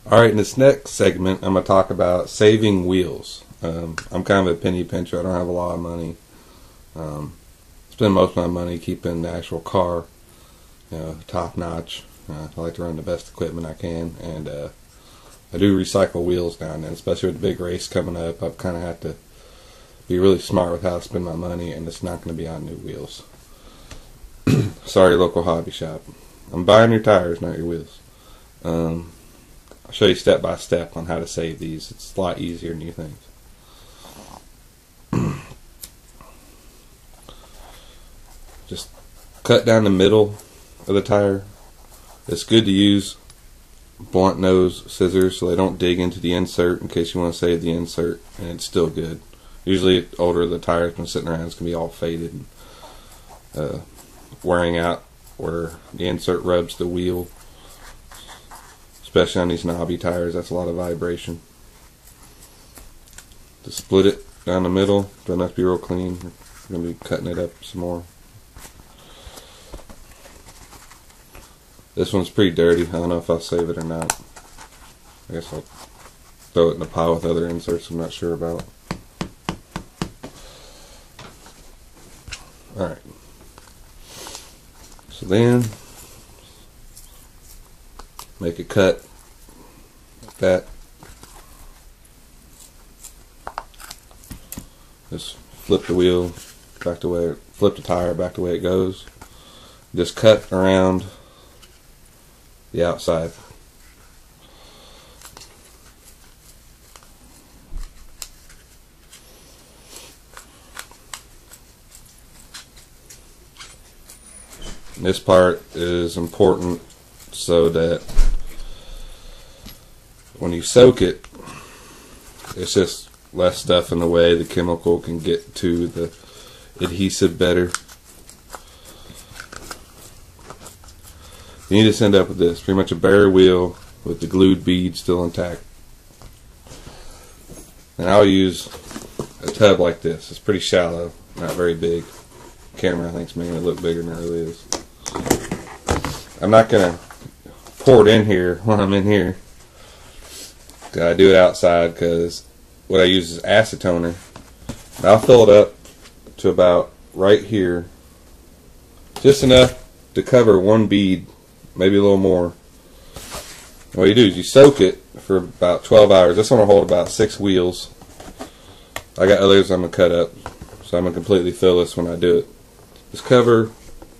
Alright, in this next segment, I'm going to talk about saving wheels. I'm kind of a penny pincher. I don't have a lot of money. Spend most of my money keeping the actual car, top notch. I like to run the best equipment I can, and I do recycle wheels now and then, especially with the big race coming up. I kind of have to be really smart with how to spend my money, and it's not going to be on new wheels. Sorry, local hobby shop. I'm buying your tires, not your wheels. I'll show you step by step on how to save these. It's a lot easier than you think. Just cut down the middle of the tire. It's good to use blunt nose scissors so they don't dig into the insert in case you want to save the insert, and it's still good. Usually older the tire's been sitting around, it's going to be all faded and wearing out where the insert rubs the wheel. Especially on these knobby tires, that's a lot of vibration. To split it down the middle, doesn't have to be real clean. We're going to be cutting it up some more. This one's pretty dirty. I don't know if I'll save it or not. I guess I'll throw it in a pile with other inserts I'm not sure about. Alright. So then, make a cut like that. Just flip the wheel back the way, flip the tire back the way it goes. Just cut around the outside. This part is important so that when you soak it, it's just less stuff in the way. The chemical can get to the adhesive better. You just end up with this, pretty much a bare wheel with the glued bead still intact. And I'll use a tub like this. It's pretty shallow, not very big. The camera I think is making it look bigger than it really is. I'm not going to pour it in here when I'm in here. I do it outside because what I use is acetoner. And I'll fill it up to about right here. Just enough to cover one bead, maybe a little more. What you do is you soak it for about 12 hours. This one will hold about 6 wheels. I got others I'm going to cut up, so I'm going to completely fill this when I do it. Just cover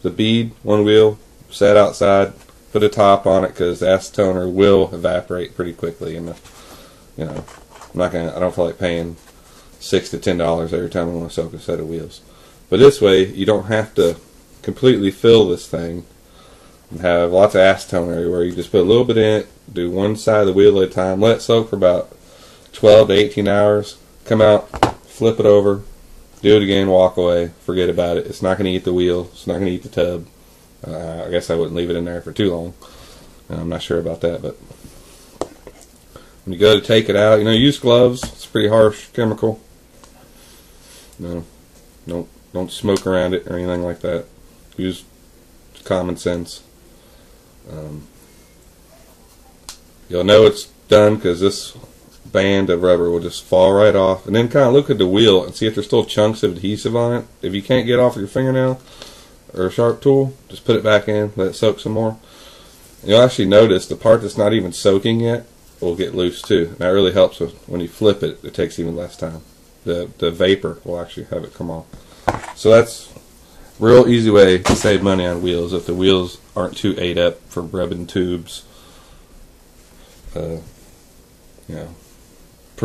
the bead, one wheel, set outside, put a top on it because the acetoner will evaporate pretty quickly. And I don't feel like paying $6 to $10 every time I want to soak a set of wheels. But this way, you don't have to completely fill this thing and have lots of acetone everywhere. You just put a little bit in it, do one side of the wheel at a time, let it soak for about 12 to 18 hours, come out, flip it over, do it again, walk away, forget about it. It's not going to eat the wheel, it's not going to eat the tub. I guess I wouldn't leave it in there for too long. I'm not sure about that, but when you go to take it out, use gloves. It's a pretty harsh chemical. Don't smoke around it or anything like that. Use common sense. You'll know it's done because this band of rubber will just fall right off. And then kind of look at the wheel and see if there's still chunks of adhesive on it. If you can't get off with your fingernail or a sharp tool, just put it back in, let it soak some more. And you'll actually notice the part that's not even soaking yet will get loose too. And that really helps with when you flip it. It takes even less time. The vapor will actually have it come off. So that's a real easy way to save money on wheels if the wheels aren't too ate up for rubbing tubes. Per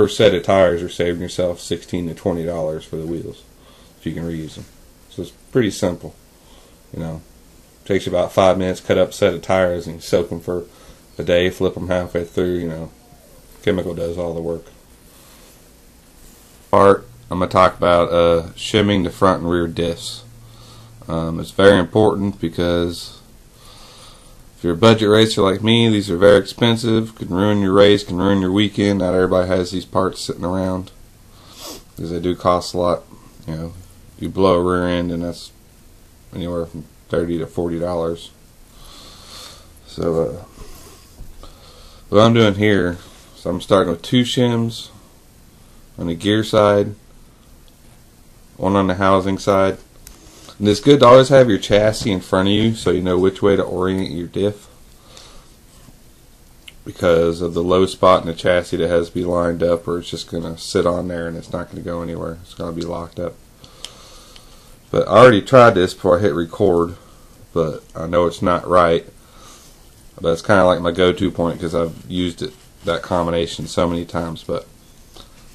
set of tires you're saving yourself $16 to $20 for the wheels if you can reuse them. So it's pretty simple. Takes you about 5 minutes, cut up a set of tires and you soak them for a day, flip them halfway through. Chemical does all the work. Part I'm going to talk about shimming the front and rear diffs. It's very important because if you're a budget racer like me, these are very expensive, can ruin your race, can ruin your weekend. Not everybody has these parts sitting around because they do cost a lot. You blow a rear end and that's anywhere from $30 to $40. So what I'm doing here, so I'm starting with 2 shims on the gear side, 1 on the housing side. And it's good to always have your chassis in front of you so you know which way to orient your diff, because of the low spot in the chassis that has to be lined up, or it's just going to sit on there and it's not going to go anywhere. It's going to be locked up. But I already tried this before I hit record, but I know it's not right. But it's kind of like my go-to point because I've used it, that combination, so many times. But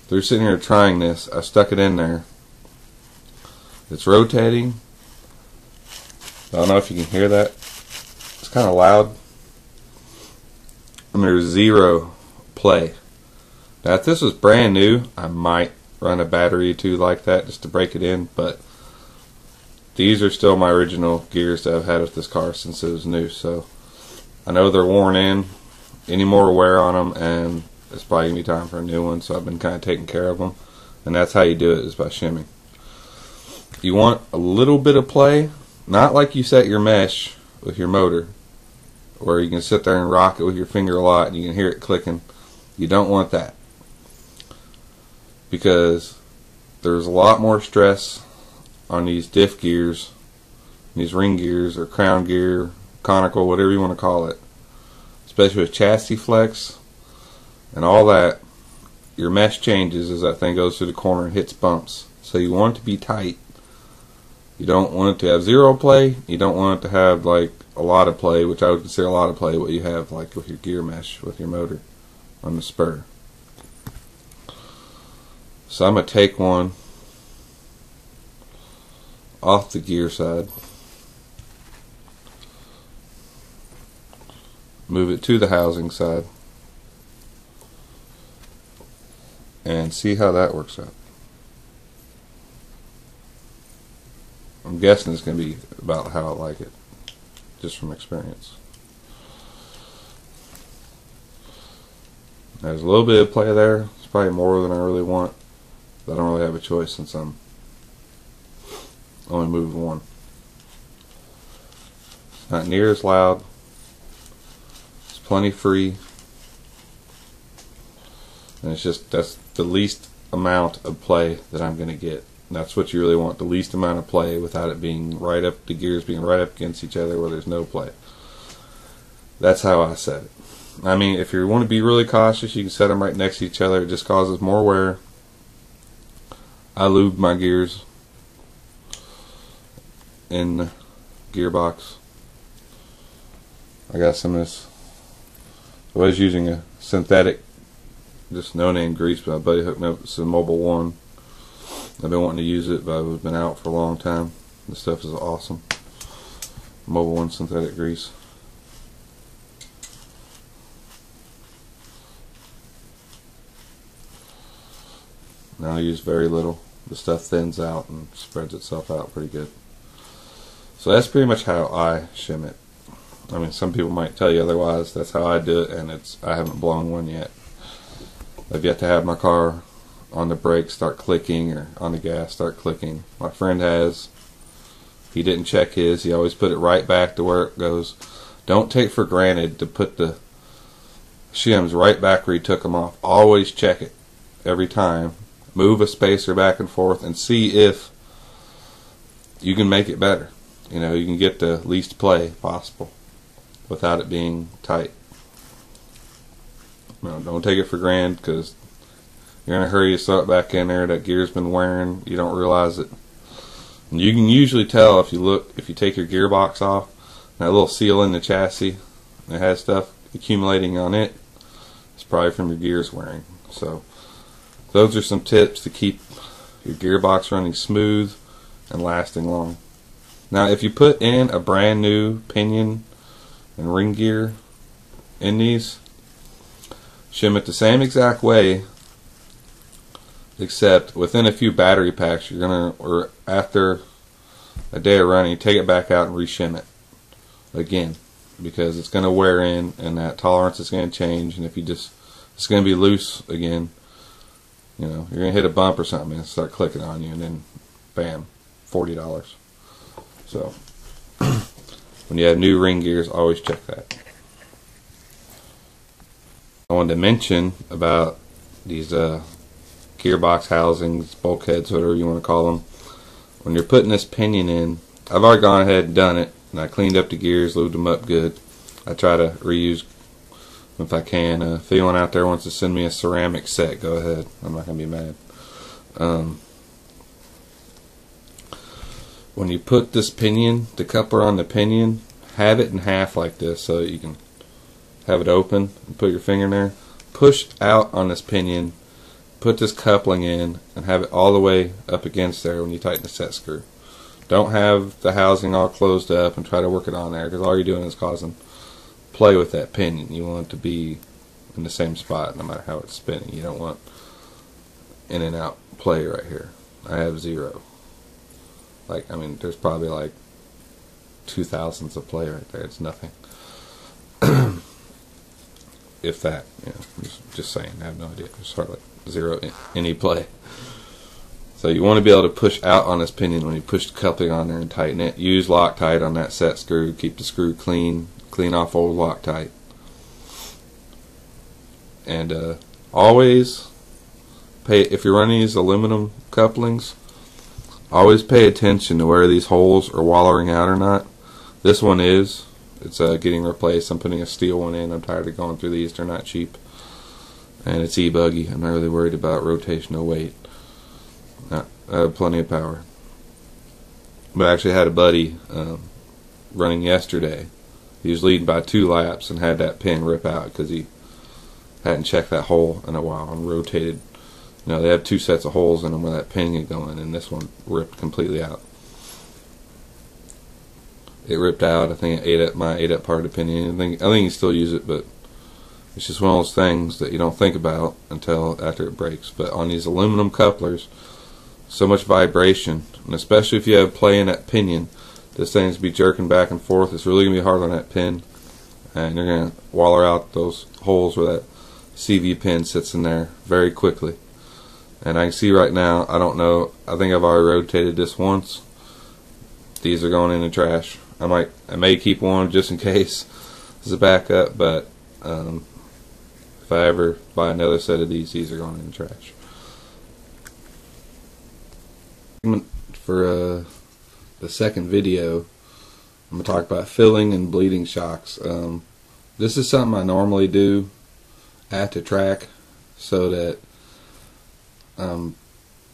through sitting here trying this, I stuck it in there. It's rotating. I don't know if you can hear that. It's kind of loud. And there's 0 play. Now if this was brand new, I might run a battery or 2 like that just to break it in, but these are still my original gears that I've had with this car since it was new, so I know they're worn in. Any more wear on them and it's probably going to be time for a new one, so I've been kind of taking care of them. And that's how you do it, is by shimming. You want a little bit of play, not like you set your mesh with your motor, where you can sit there and rock it with your finger a lot and you can hear it clicking. You don't want that, because there's a lot more stress on these diff gears, these ring gears or crown gear, conical, whatever you want to call it, especially with chassis flex and all that. Your mesh changes as that thing goes through the corner and hits bumps, so you want it to be tight. You don't want it to have 0 play. You don't want it to have like a lot of play, which I would consider a lot of play, what you have like with your gear mesh with your motor on the spur. So I'm going to take one off the gear side, move it to the housing side, and see how that works out. I'm guessing it's going to be about how I like it, just from experience. There's a little bit of play there. It's probably more than I really want, but I don't really have a choice since I'm only moving 1. It's not near as loud. It's plenty free. And it's just, that's the least amount of play that I'm going to get. And that's what you really want, the least amount of play without it being right up, the gears being right up against each other where there's no play. That's how I set it. I mean, if you want to be really cautious, you can set them right next to each other. It just causes more wear. I lube my gears in the gearbox. I got some of this. I was using a synthetic, just no-name grease, but my buddy hooked me up with some Mobile 1. I've been wanting to use it, but I've been out for a long time. This stuff is awesome. Mobile 1 synthetic grease. Now I use very little. The stuff thins out and spreads itself out pretty good. So that's pretty much how I shim it. I mean, some people might tell you otherwise. That's how I do it, and I haven't blown one yet. I've yet to have my car on the brakes start clicking, or on the gas start clicking. My friend has. He didn't check his. He always put it right back to where it goes. Don't take for granted to put the shims right back where you took them off. Always check it every time. Move a spacer back and forth and see if you can make it better. You know, you can get the least play possible without it being tight. No, don't take it for granted, because you're in a hurry to throw it back in there. That gear's been wearing. You don't realize it. And you can usually tell if you take your gearbox off, that little seal in the chassis that has stuff accumulating on it, it's probably from your gears wearing. So those are some tips to keep your gearbox running smooth and lasting long. Now, if you put in a brand new pinion and ring gear in these, shim it the same exact way, except within a few battery packs, you're gonna, or after a day of running, take it back out and reshim it again, because it's gonna wear in and that tolerance is gonna change. And if you just, it's gonna be loose again. You know, you're gonna hit a bump or something and start clicking on you, and then bam, $40. So when you have new ring gears, always check that. I wanted to mention about these gearbox housings, bulkheads, whatever you want to call them. When you're putting this pinion in, I've already gone ahead and done it, and I cleaned up the gears, lubed them up good. I try to reuse if I can. If anyone out there wants to send me a ceramic set, go ahead. I'm not going to be mad. When you put this pinion, the coupler on the pinion, have it in half like this so that you can have it open and put your finger in there. Push out on this pinion, put this coupling in, and have it all the way up against there when you tighten the set screw. Don't have the housing all closed up and try to work it on there, because all you're doing is causing play with that pinion. You want it to be in the same spot no matter how it's spinning. You don't want in and out play right here. I have zero. Like, I mean, there's probably like 2,000ths of play right there. It's nothing. If that, you know, just saying. I have no idea. There's hardly zero any play. So you want to be able to push out on this pinion when you push the coupling on there and tighten it. Use Loctite on that set screw. Keep the screw clean. Clean off old Loctite. And always pay, if you're running these aluminum couplings, always pay attention to where these holes are wallowing out or not. This one is. It's getting replaced. I'm putting a steel one in. I'm tired of going through these. They're not cheap. And it's e-buggy. I'm not really worried about rotational weight. I have plenty of power. But I actually had a buddy running yesterday. He was leading by 2 laps and had that pin rip out because he hadn't checked that hole in a while and rotated. You know, they have 2 sets of holes in them where that pin can go in, and this one ripped completely out. It ripped out. I think it ate up my part of the pinion. I think you still use it, but it's just one of those things that you don't think about until after it breaks. But on these aluminum couplers, so much vibration, and especially if you have play in that pinion, this thing's be jerking back and forth. It's really gonna be hard on that pin, and you're gonna waller out those holes where that CV pin sits in there very quickly. And I can see right now, I don't know, I think I've already rotated this once. These are going in the trash. I may keep one just in case as a backup, but if I ever buy another set of these are going in the trash. For the second video, I'm going to talk about filling and bleeding shocks. This is something I normally do at the track so that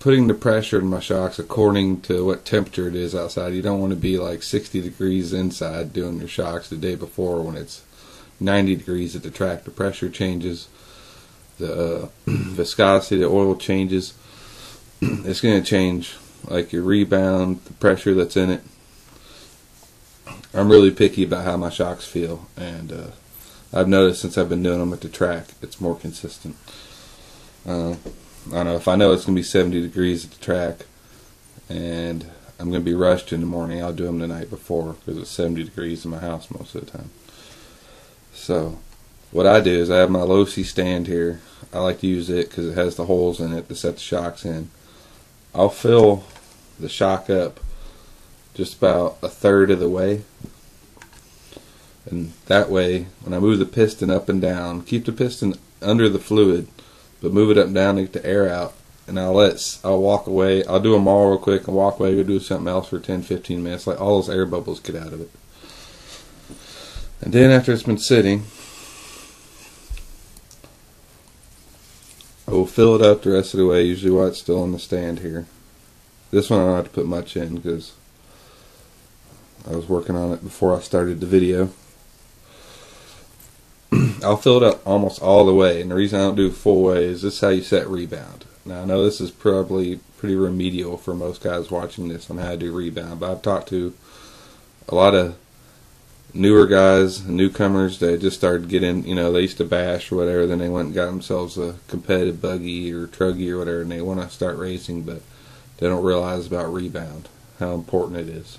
putting the pressure in my shocks according to what temperature it is outside. You don't want to be like 60 degrees inside doing your shocks the day before when it's 90 degrees at the track. The pressure changes, the viscosity, the oil changes. It's going to change like your rebound, the pressure that's in it. I'm really picky about how my shocks feel, and I've noticed since I've been doing them at the track, it's more consistent. I don't know, if I know it's going to be 70 degrees at the track and I'm going to be rushed in the morning, I'll do them the night before because it's 70 degrees in my house most of the time. So what I do is I have my low-C stand here. I like to use it because it has the holes in it to set the shocks in. I'll fill the shock up just about a third of the way, and that way when I move the piston up and down, keep the piston under the fluid but move it up and down to get the air out, and I'll walk away. I'll do them all real quick and walk away, go do something else for 10-15 minutes, like all those air bubbles get out of it. And then after it's been sitting, I will fill it up the rest of the way, usually while it's still on the stand here. This one I don't have to put much in because I was working on it before I started the video. I'll fill it up almost all the way, and the reason I don't do full way is this is how you set rebound. Now I know this is probably pretty remedial for most guys watching this on how to do rebound, but I've talked to a lot of newer guys, newcomers that just started getting, you know, they used to bash or whatever, then they went and got themselves a competitive buggy or truggy or whatever, and they want to start racing, but they don't realize about rebound, how important it is.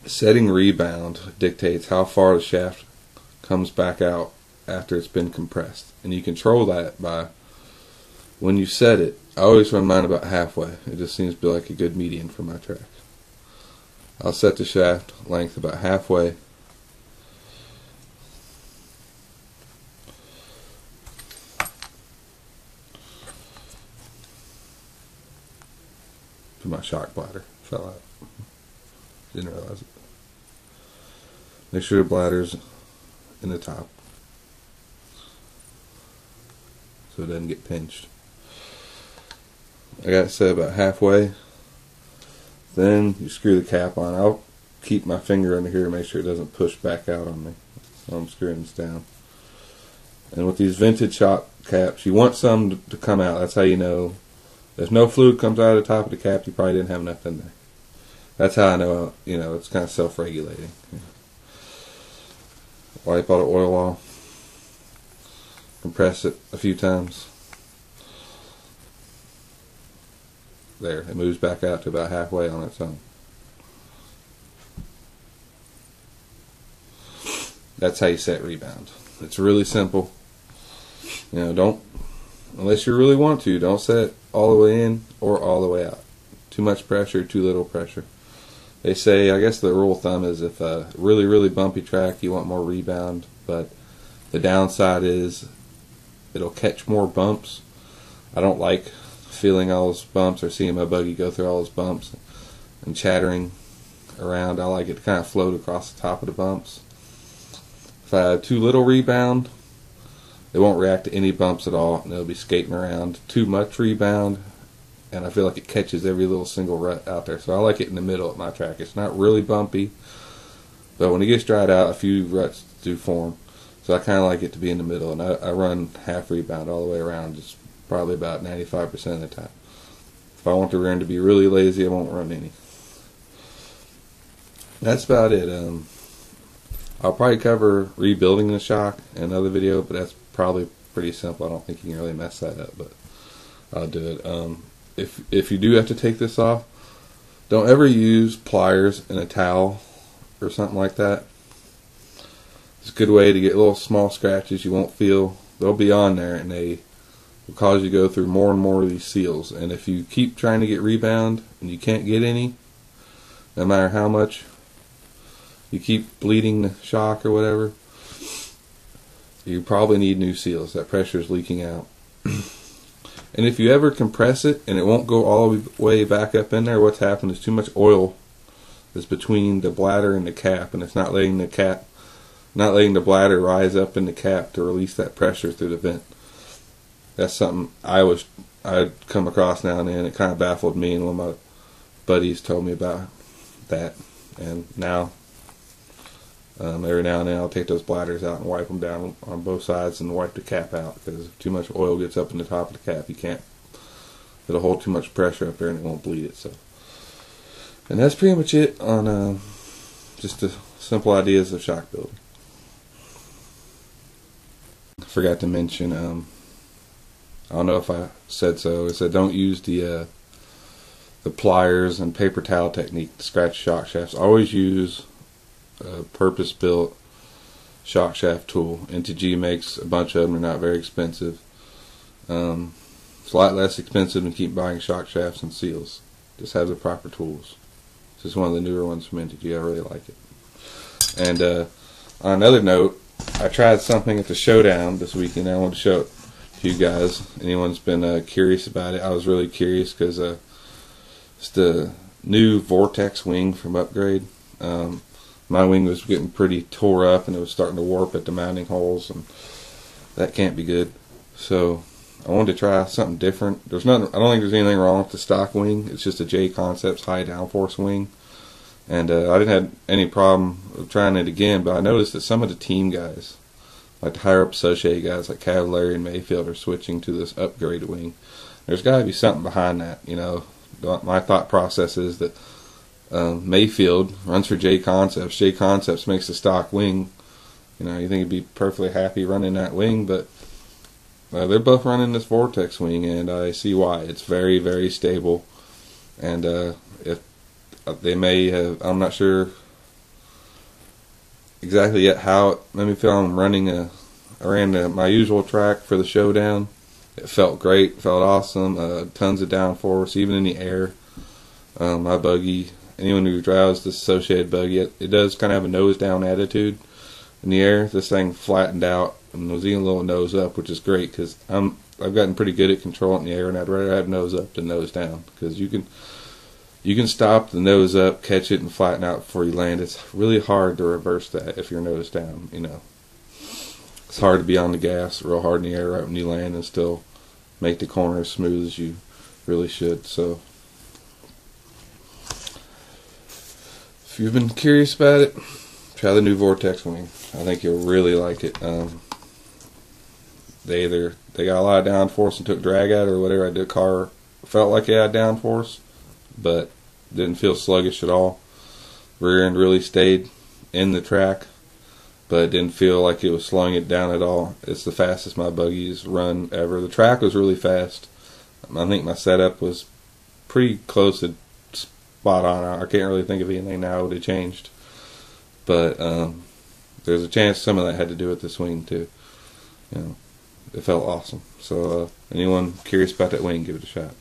Setting rebound dictates how far the shaft comes back out after it's been compressed, and you control that by when you set it. I always run mine about halfway. It just seems to be like a good median for my track. I'll set the shaft length about halfway, But my shock bladder fell out. Didn't realize it. Make sure the bladder's in the top so it doesn't get pinched. I got it set about halfway. Then you screw the cap on. I'll keep my finger under here to make sure it doesn't push back out on me while I'm screwing this down. And with these vintage shock caps, you want some to come out. That's how you know. If no fluid comes out of the top of the cap, you probably didn't have enough in there. That's how I know, you know, it's kind of self-regulating. Wipe all the oil off. Compress it a few times. There, it moves back out to about halfway on its own. That's how you set rebound. It's really simple. You know, don't, unless you really want to, don't set it all the way in or all the way out. Too much pressure, too little pressure. They say, I guess the rule of thumb is if a really, really bumpy track, you want more rebound, but the downside is it'll catch more bumps. I don't like feeling all those bumps or seeing my buggy go through all those bumps and chattering around. I like it to kind of float across the top of the bumps. If I have too little rebound, it won't react to any bumps at all, and it'll be skating around. Too much rebound, and I feel like it catches every little single rut out there. So I like it in the middle of my track. It's not really bumpy, but when it gets dried out, a few ruts do form. So I kind of like it to be in the middle, and I run half rebound all the way around, just probably about 95% of the time. If I want the rear end to be really lazy, I won't run any. That's about it. I'll probably cover rebuilding the shock in another video, but that's probably pretty simple. I don't think you can really mess that up, but I'll do it. If you do have to take this off, don't ever use pliers and a towel or something like that. It's a good way to get little small scratches you won't feel. They'll be on there, and they will cause you to go through more and more of these seals. And if you keep trying to get rebound and you can't get any, no matter how much you keep bleeding the shock or whatever, you probably need new seals. That pressure is leaking out. And if you ever compress it and it won't go all the way back up in there, what's happened is too much oil is between the bladder and the cap, and it's not letting the bladder rise up in the cap to release that pressure through the vent. That's something I'd come across now and then. It kind of baffled me, and one of my buddies told me about that. And now, every now and then I'll take those bladders out and wipe them down on both sides and wipe the cap out, because if too much oil gets up in the top of the cap, it'll hold too much pressure up there and it won't bleed it. So, and that's pretty much it on just the simple ideas of shock building. I forgot to mention, I don't know if I said so. I said don't use the pliers and paper towel technique to scratch shock shafts. Always use a purpose-built shock shaft tool. NTG makes a bunch of them. They're not very expensive. It's a lot less expensive than keep buying shock shafts and seals. Just have the proper tools. This is one of the newer ones from NTG. I really like it. And on another note, I tried something at the showdown this weekend. I want to show it to you guys. Anyone's been curious about it? I was really curious because it's the new Vortex wing from Upgrade. My wing was getting pretty tore up, and it was starting to warp at the mounting holes, and that can't be good. So I wanted to try something different. I don't think there's anything wrong with the stock wing. It's just a J Concepts high downforce wing, and I didn't have any problem with trying it again. But I noticed that some of the team guys, like the higher up associated guys like Cavallari and Mayfield, are switching to this upgraded wing. There's got to be something behind that. You know, my thought process is that Mayfield runs for J Concepts. J Concepts makes the stock wing. You know, you think he'd be perfectly happy running that wing, but they're both running this Vortex wing, and I see why. It's very, very stable, and if they may have, I'm not sure exactly yet how. Let me feel I'm running I ran my usual track for the showdown. It felt great, felt awesome. Tons of downforce, even in the air. My buggy, anyone who drives this associated buggy, it does kind of have a nose down attitude in the air. This thing flattened out and was even a little nose up, which is great because I've gotten pretty good at controlling the air, and I'd rather have nose up than nose down, because you can You can stop the nose up, catch it, and flatten out before you land. It's really hard to reverse that if you're nose down, you know. It's hard to be on the gas real hard in the air right when you land and still make the corner as smooth as you really should. So if you've been curious about it, try the new Vortex wing. I think you'll really like it. They got a lot of downforce and took drag out or whatever. The car felt like it had downforce, but didn't feel sluggish at all. Rear end really stayed in the track, but it didn't feel like it was slowing it down at all. It's the fastest my buggy's run ever. The track was really fast. I think my setup was pretty close to spot on. I can't really think of anything now would have changed, but there's a chance some of that had to do with the swing too. You know, it felt awesome. So anyone curious about that wing, give it a shot.